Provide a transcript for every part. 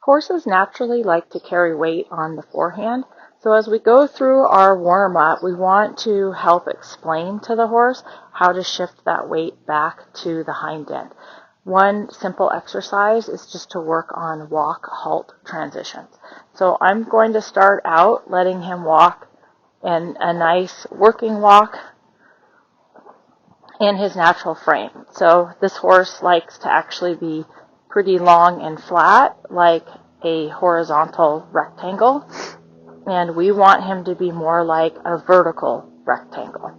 Horses naturally like to carry weight on the forehand, so as we go through our warm-up, we want to help explain to the horse how to shift that weight back to the hind end. One simple exercise is just to work on walk-halt transitions. So I'm going to start out letting him walk in a nice working walk in his natural frame. So this horse likes to actually be pretty long and flat, like a horizontal rectangle, and we want him to be more like a vertical rectangle.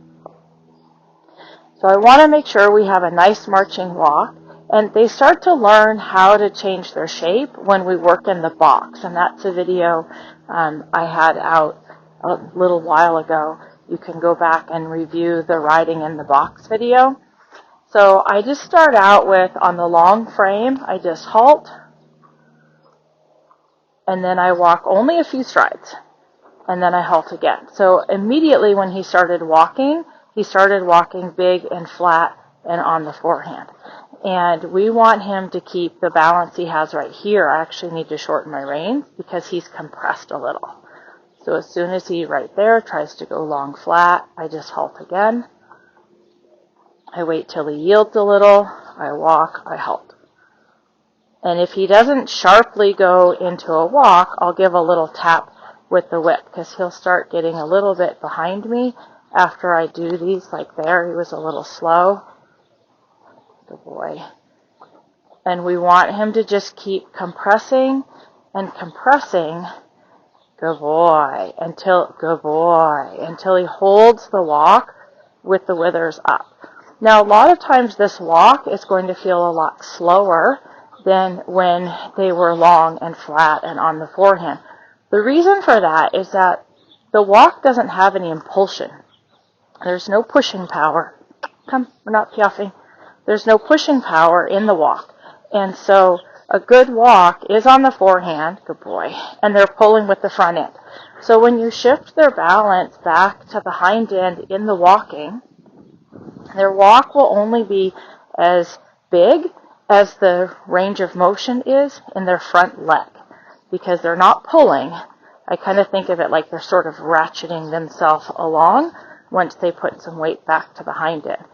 So I want to make sure we have a nice marching walk, and they start to learn how to change their shape when we work in the box, and that's a video I had out a little while ago. You can go back and review the riding in the box video. So I just start out with, on the long frame, I just halt, and then I walk only a few strides, and then I halt again. So immediately when he started walking big and flat and on the forehand. And we want him to keep the balance he has right here. I actually need to shorten my reins because he's compressed a little. So as soon as he right there tries to go long flat, I just halt again. I wait till he yields a little, I walk, I halt. And if he doesn't sharply go into a walk, I'll give a little tap with the whip because he'll start getting a little bit behind me after I do these. Like there, he was a little slow. Good boy. And we want him to just keep compressing and compressing. Good boy. Until he holds the walk with the withers up. Now, a lot of times this walk is going to feel a lot slower than when they were long and flat and on the forehand. The reason for that is that the walk doesn't have any impulsion. There's no pushing power. Come, we're not piaffing. There's no pushing power in the walk. And so a good walk is on the forehand, good boy, and they're pulling with the front end. So when you shift their balance back to the hind end in the walking, their walk will only be as big as the range of motion is in their front leg, because they're not pulling. I kind of think of it like they're sort of ratcheting themselves along once they put some weight back to the hind end.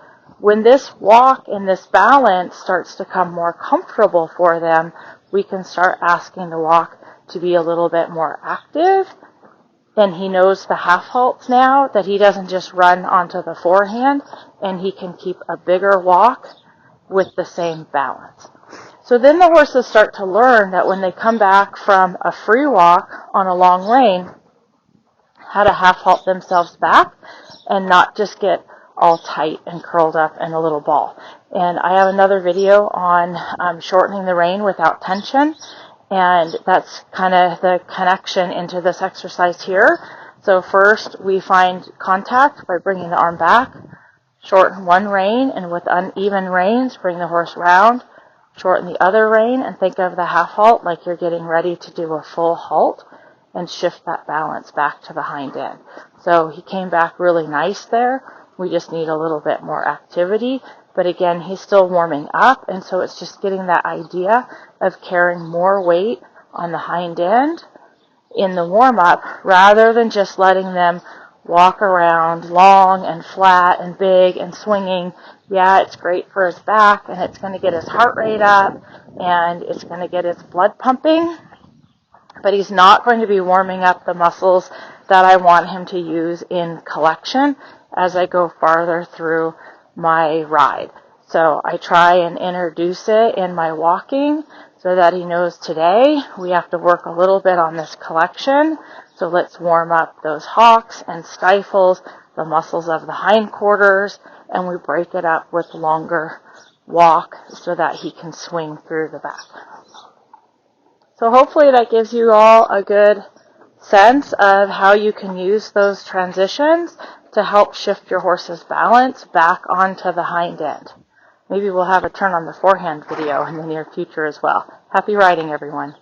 When this walk and this balance starts to come more comfortable for them, we can start asking the walk to be a little bit more active. And he knows the half halts now, that he doesn't just run onto the forehand, and he can keep a bigger walk with the same balance. So then the horses start to learn that when they come back from a free walk on a long rein, how to half halt themselves back and not just get all tight and curled up in a little ball. And I have another video on shortening the rein without tension, and that's kind of the connection into this exercise here. So first we find contact by bringing the arm back, shorten one rein, and with uneven reins bring the horse round, shorten the other rein, and think of the half halt like you're getting ready to do a full halt, and shift that balance back to the hind end. So he came back really nice there. We just need a little bit more activity. But again, he's still warming up, and so it's just getting that idea of carrying more weight on the hind end in the warm-up rather than just letting them walk around long and flat and big and swinging. Yeah, it's great for his back, and it's going to get his heart rate up, and it's going to get his blood pumping, but he's not going to be warming up the muscles that I want him to use in collection as I go farther through my ride. So I try and introduce it in my walking so that he knows today we have to work a little bit on this collection. So let's warm up those hocks and stifles, the muscles of the hindquarters, and we break it up with longer walk so that he can swing through the back. So hopefully that gives you all a good sense of how you can use those transitions to help shift your horse's balance back onto the hind end. Maybe we'll have a turn on the forehand video in the near future as well. Happy riding, everyone.